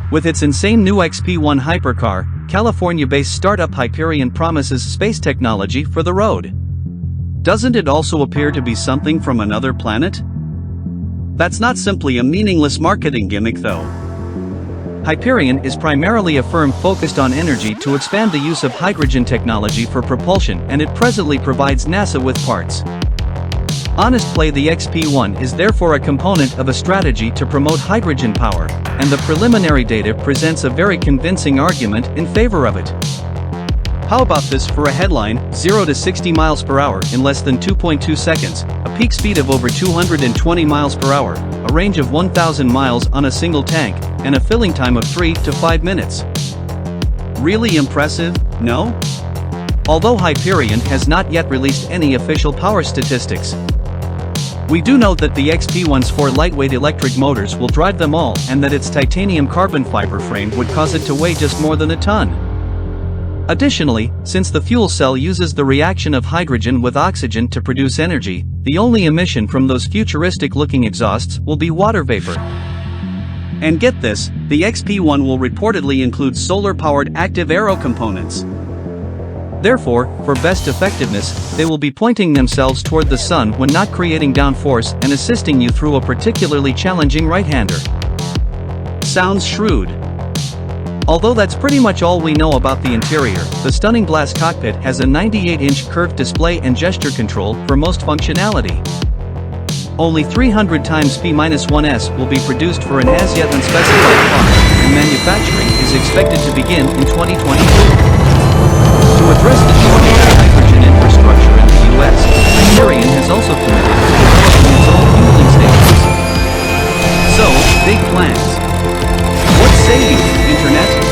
With its insane new XP1 hypercar, California-based startup Hyperion promises space technology for the road. Doesn't it also appear to be something from another planet? That's not simply a meaningless marketing gimmick though. Hyperion is primarily a firm focused on energy to expand the use of hydrogen technology for propulsion, and it presently provides NASA with parts. Honest play, the XP1 is therefore a component of a strategy to promote hydrogen power, and the preliminary data presents a very convincing argument in favor of it. How about this for a headline: 0 to 60 miles per hour in less than 2.2 seconds, a peak speed of over 220 miles per hour, a range of 1,000 miles on a single tank, and a filling time of 3 to 5 minutes. Really impressive, no? Although Hyperion has not yet released any official power statistics. We do note that the XP1's 4 lightweight electric motors will drive them all, and that its titanium carbon fiber frame would cause it to weigh just more than a ton. Additionally, since the fuel cell uses the reaction of hydrogen with oxygen to produce energy, the only emission from those futuristic-looking exhausts will be water vapor. And get this, the XP1 will reportedly include solar-powered active aero components. Therefore, for best effectiveness, they will be pointing themselves toward the sun when not creating downforce and assisting you through a particularly challenging right-hander. Sounds shrewd. Although that's pretty much all we know about the interior, the stunning glass cockpit has a 98-inch curved display and gesture control for most functionality. Only 300 times P-1s will be produced for an as-yet unspecified part, and manufacturing is expected to begin in 2022. To address the shortage of hydrogen infrastructure in the US, Hyperion has also committed to developing its own fueling stations. So, big plans. What say you, Internet?